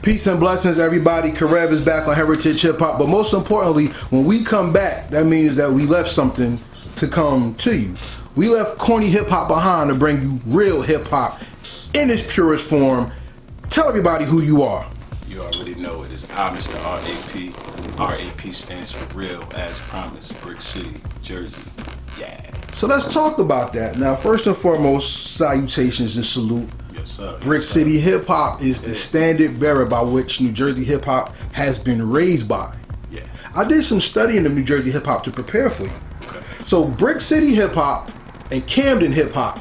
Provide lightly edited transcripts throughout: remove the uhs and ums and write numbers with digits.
Peace and blessings, everybody. Karevyah is back on Heritage Hip Hop. But most importantly, when we come back, that means that we left something to come to you. We left corny hip hop behind to bring you real hip hop in its purest form. Tell everybody who you are. You already know it is I, Mr. RAP. RAP stands for Real As Promised, Brick City, Jersey. Yeah. So let's talk about that. Now, first and foremost, salutations and salute. Yes, sir. Brick City Hip Hop is the standard bearer by which New Jersey hip hop has been raised by. Yeah. I did some studying of New Jersey hip hop to prepare for you. Okay. So Brick City hip hop and Camden hip hop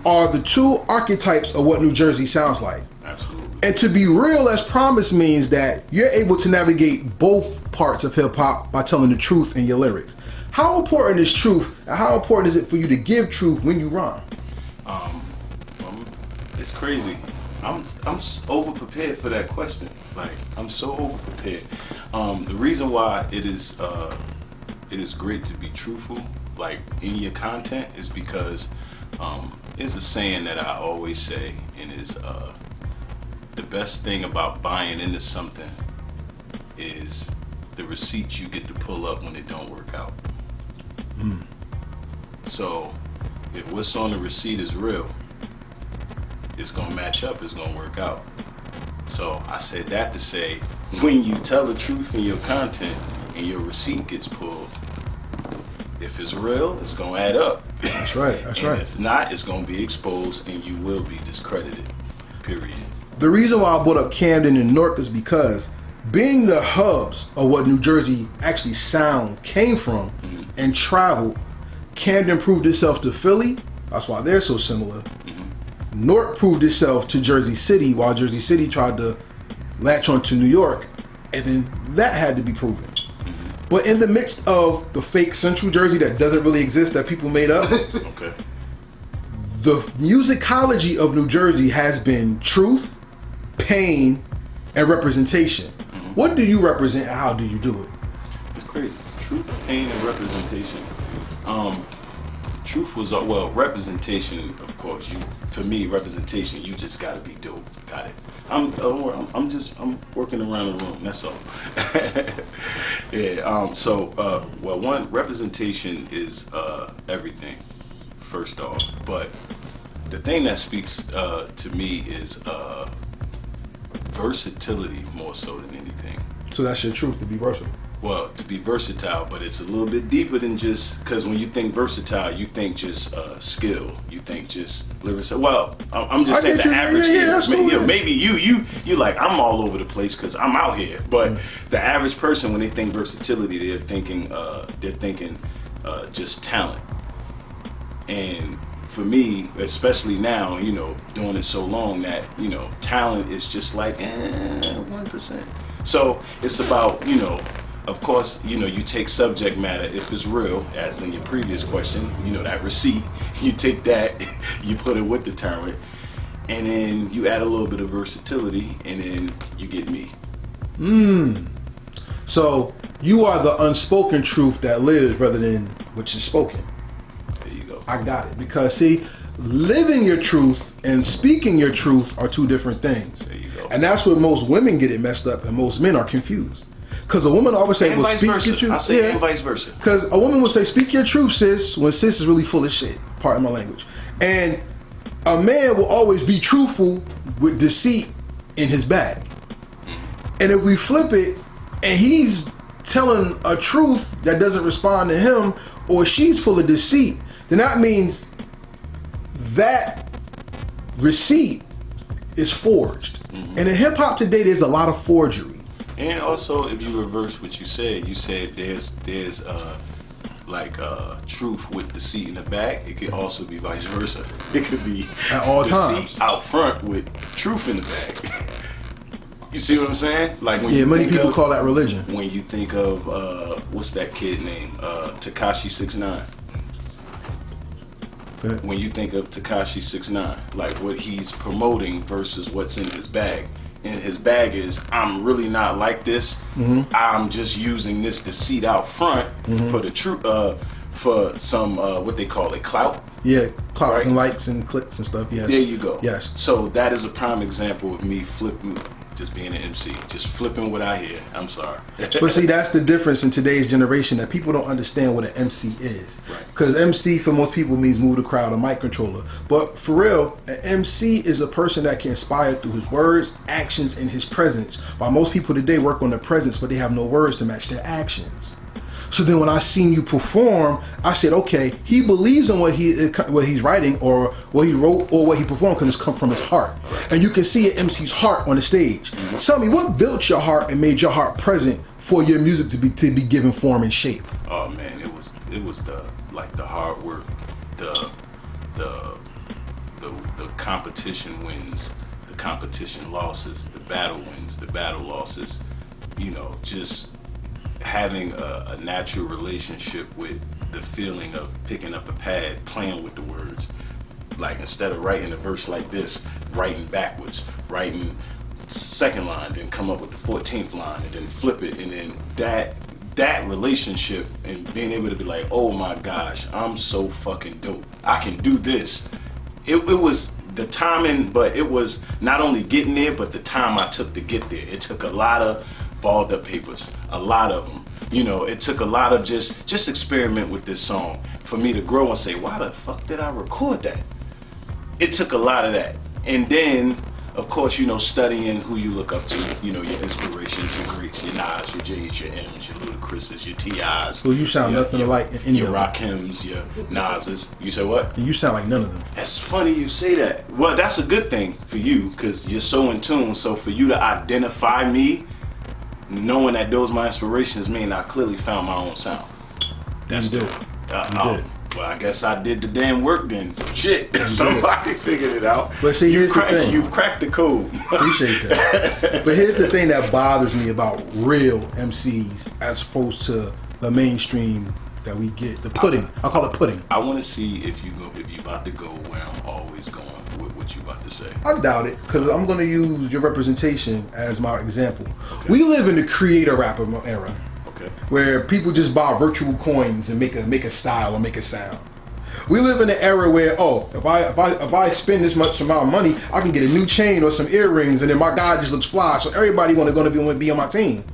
are the two archetypes of what New Jersey sounds like. Absolutely. And to be real as promised means that you're able to navigate both parts of hip hop by telling the truth in your lyrics. How important is truth, and how important is it for you to give truth when you rhyme? It's crazy. I'm over prepared for that question. Like, I'm so over prepared. The reason why it is great to be truthful, like in your content, is because it's a saying that I always say, and is the best thing about buying into something is the receipts you get to pull up when it don't work out. So if what's on the receipt is real, it's gonna match up, it's gonna work out. So I said that to say, when you tell the truth in your content and your receipt gets pulled, if it's real, it's gonna add up. That's right, that's right. If not, it's gonna be exposed and you will be discredited, period. The reason why I brought up Camden and Newark is because being the hubs of what New Jersey actually sound came from and traveled, Camden proved itself to Philly. That's why they're so similar. Newark proved itself to Jersey City, while Jersey City tried to latch onto New York, and then that had to be proven. But in the midst of the fake Central Jersey that doesn't really exist, that people made up, Okay. the musicology of New Jersey has been truth, pain, and representation. What do you represent and how do you do it? It's crazy. Truth, pain, and representation. Truth was, representation, of course. For me, representation, you just gotta be dope. Got it. I'm working around the room. That's all. Yeah. One, representation is everything. First off, but the thing that speaks to me is versatility more so than anything. So that's your truth, to be versatile. Well, to be versatile, but it's a little bit deeper than just, because when you think versatile, you think just skill. You think just lyrics. Well, I'm just saying the average maybe you like, I'm all over the place because I'm out here. But the average person, when they think versatility, they're thinking just talent. And for me, especially now, doing it so long, that talent is just like 1%. So it's about of course, you take subject matter, if it's real, as in your previous question, that receipt, you take that, you put it with the talent, and then you add a little bit of versatility, and then you get me. So you are the unspoken truth that lives rather than what is spoken. There you go. I got it. Because see, living your truth and speaking your truth are two different things. There you go. And that's where most women get it messed up and most men are confused. Because a woman always say, and well, speak versa. your truth. I say and vice versa. Because a woman would say, speak your truth, sis, when sis is really full of shit. Pardon my language. And a man will always be truthful with deceit in his bag. And if we flip it, and he's telling a truth that doesn't respond to him, or she's full of deceit, then that means that receipt is forged. And in hip hop today, there's a lot of forgery. And also, if you reverse what you said there's truth with deceit in the back. It could also be vice versa. It could be at all deceit times out front with truth in the back. You see what I'm saying? Like when many people call that religion. When you think of what's that kid name? Tekashi 6ix9ine. When you think of Tekashi 6ix9ine, like what he's promoting versus what's in his bag. In his bag is, I'm really not like this. I'm just using this deceit out front for the truth, for some what they call it, clout. Yeah, clout, right? And likes and clicks and stuff. Yes. There you go. Yes. So that is a prime example of me flipping just being an MC, just flipping what I hear. I'm sorry. But see, that's the difference in today's generation, that people don't understand what an MC is. Because MC for most people means move the crowd, a mic controller. But for real, an MC is a person that can inspire through his words, actions, and his presence. While most people today work on their presence, but they have no words to match their actions. So then when I seen you perform, I said, okay, he believes in what he's writing or what he wrote or what he performed, because it's come from his heart. And you can see an MC's heart on the stage. Tell me, what built your heart and made your heart present for your music to be given form and shape? Oh man, it was the hard work, the competition wins, the competition losses, the battle wins, the battle losses. You know, just having a natural relationship with the feeling of picking up a pad, playing with the words. Like, instead of writing a verse like this, writing backwards, writing second line, then come up with the 14th line, and then flip it, and then that relationship and being able to be like, oh my gosh, I'm so fucking dope. I can do this. It was the timing, but it was not only getting there, but the time I took to get there. It took a lot of balled up papers, a lot of them. You know, it took a lot of just experiment with this song for me to grow and say, why the fuck did I record that? It took a lot of that. And then, of course, you know, studying who you look up to, you know, your inspirations, your greats, your Nas, your J's, your M's, your Ludacris's, your T.I.'s. Well, you sound nothing alike in any your of them. Rakims, your Nas's. You say what? You sound like none of them. That's funny you say that. Well, that's a good thing for you, because you're so in tune. So for you to identify me, knowing that those my inspirations, mean I clearly found my own sound. That's you dope. did. Well, I guess I did the damn work then. Shit, somebody figured it out. But see, here's the thing. You've cracked the code. Appreciate that. But here's the thing that bothers me about real MCs as opposed to the mainstream that we get. The pudding. I call it pudding. I want to see if you about to go where I'm always going with what you about to say. I doubt it, because I'm going to use your representation as my example. Okay. We live in the creator rapper era. Where people just buy virtual coins and make a style or make a sound. We live in an era where, if I spend this much amount of money, I can get a new chain or some earrings, and then my guy just looks fly. So everybody want to be on my team.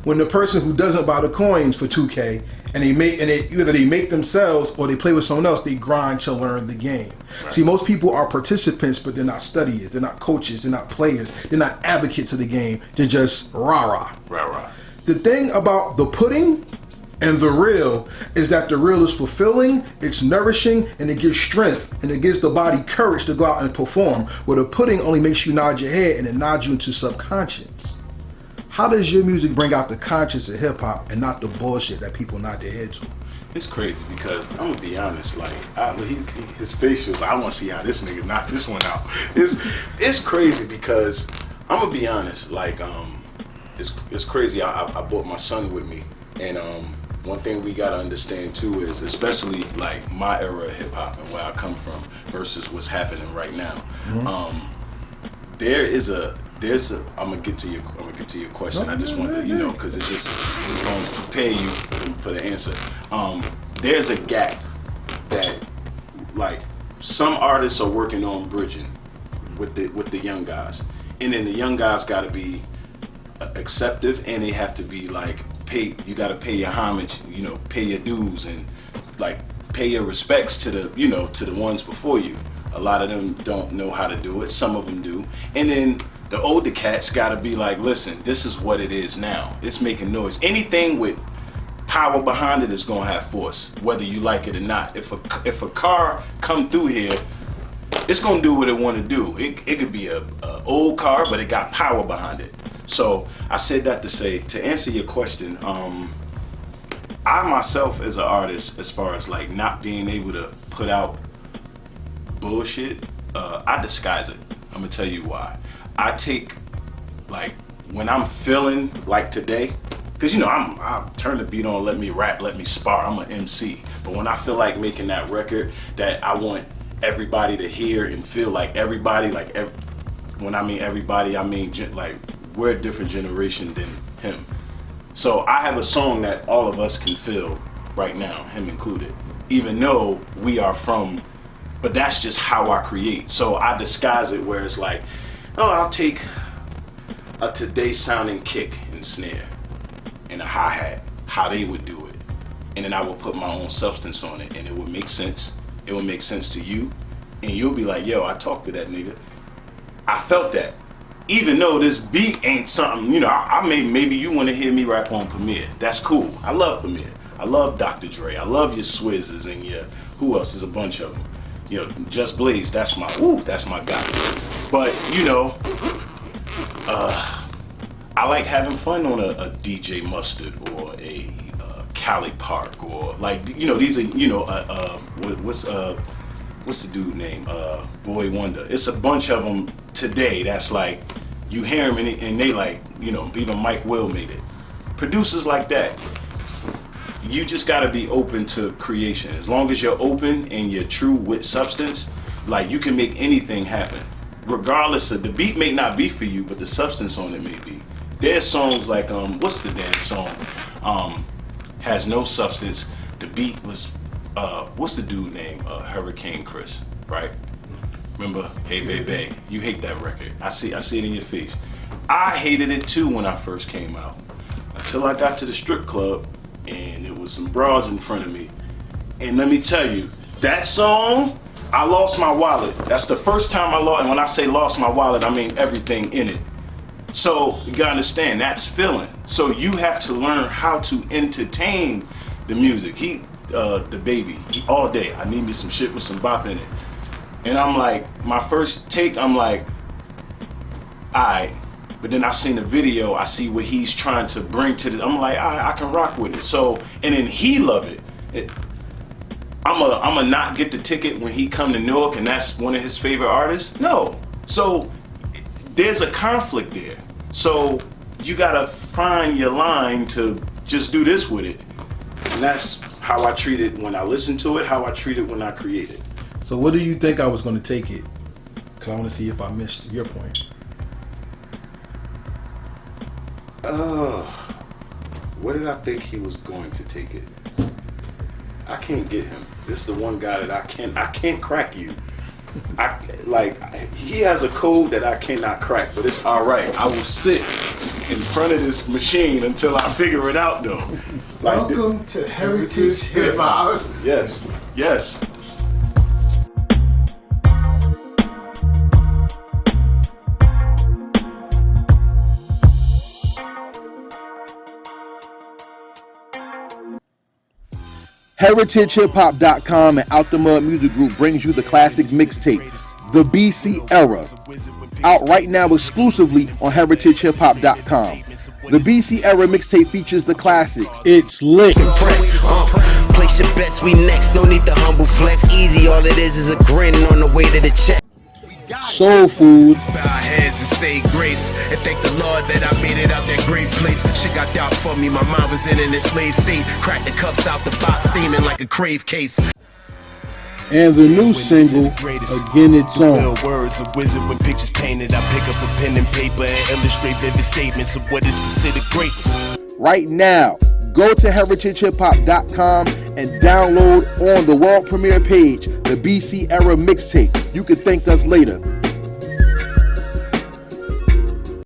When the person who doesn't buy the coins for 2K and either they make themselves or they play with someone else, they grind to learn the game. Right. See, most people are participants, but they're not studiers, they're not coaches, they're not players, they're not advocates of the game. They're just rah-rah. Rah-rah. The thing about the pudding and the real is that the real is fulfilling, it's nourishing, and it gives strength, and it gives the body courage to go out and perform, where the pudding only makes you nod your head and it nods you into subconscious. How does your music bring out the conscious of hip-hop and not the bullshit that people nod their head to? It's crazy because I'm gonna be honest, like his facials, I want to see how this nigga knocked this one out. It's crazy because I'm gonna be honest, like it's crazy. I brought my son with me, and one thing we gotta understand too is, especially like my era of hip hop and where I come from versus what's happening right now. Mm-hmm. There's a. I'm gonna get to your question. I just want to, because it just gonna prepare you for the answer. There's a gap that, like, some artists are working on bridging with the young guys, and then the young guys gotta be acceptive, and they have to be like you gotta pay your homage, pay your dues, and like pay your respects to the ones before you. A lot of them don't know how to do it, some of them do, and then the older cats gotta be like, listen, this is what it is now, it's making noise. Anything with power behind it is gonna have force, whether you like it or not. If a car come through here, it's gonna do what it want to do. It could be a old car, but it got power behind it. So I said that to say, to answer your question, I myself as an artist, as far as like not being able to put out bullshit, I disguise it. I'm gonna tell you why. I take, like, when I'm feeling like today, because I'm turn the beat on, let me rap, let me spar, I'm an MC. But when I feel like making that record that I want everybody to hear and feel like everybody, when I mean everybody, I mean like we're a different generation than him. So I have a song that all of us can feel right now, him included, even though we are from, but that's just how I create. So I disguise it where it's like, I'll take a today sounding kick and snare and a hi-hat, how they would do it. And then I would put my own substance on it, and it would make sense. It would make sense to you, and you'll be like, yo, I talked to that nigga. I felt that. Even though this beat ain't something, you know, maybe you want to hear me rap on Premier. That's cool. I love Premier. I love Dr. Dre. I love your Swizzes and your, who else? There's a bunch of them. You know, Just Blaze, that's my guy. But, you know, I like having fun on a DJ Mustard or a Cali Park, or like, you know, these are, you know, what's the dude name? Boy Wonder. It's a bunch of them today that's like, you hear them and they like, you know, even Mike Will made it. Producers like that. You just gotta be open to creation. As long as you're open and you're true with substance, like you can make anything happen. Regardless of, the beat may not be for you, but the substance on it may be. There's songs like, what's the damn song? Has no substance. The beat was, what's the dude name? Hurricane Chris, right? Remember, Hey Baby, you hate that record. I see it in your face. I hated it too when I first came out. Until I got to the strip club and there was some bras in front of me. And let me tell you, that song, I lost my wallet. That's the first time I lost, and when I say lost my wallet, I mean everything in it. So you gotta understand, that's feeling. So you have to learn how to entertain the music. The baby, all day, I need me some shit with some bop in it. And I'm like, my first take, I'm like, alright. But then I seen the video, I see what he's trying to bring to the, I'm like, I can rock with it. So, and then he love it. I'ma not get the ticket when he come to Newark and that's one of his favorite artists? No. So there's a conflict there. So you gotta find your line to just do this with it. And that's how I treat it when I listen to it, how I treat it when I create it. So what do you think I was gonna take it? Cause I wanna see if I missed your point. Where did I think he was going to take it? I can't get him. This is the one guy that I can't crack you. He has a code that I cannot crack, but it's all right. I will sit in front of this machine until I figure it out, though. Welcome to Heritage Hip Hop. Yes, yes. HeritageHipHop.com and Out the Mud Music Group brings you the classic mixtape, The BC Era, out right now exclusively on HeritageHipHop.com. The BC Era mixtape features the classics. It's lit. Place your bets, we next. No need to humble flex. Easy, all it is a grin on the way to the check. Soul Foods. Bow our heads and say grace, and thank the Lord that I made it out that grave place. Shit got doubt for me, my mind was in an enslaved state. Crack the cuffs out the box, steaming like a crave case. And the new single, Again It's On. Words of wisdom when pictures painted. I pick up a pen and paper and illustrate vivid statements of what is considered greatness. Right now, go to HeritageHipHop.com and download on the world premiere page the BC Era mixtape. You can thank us later.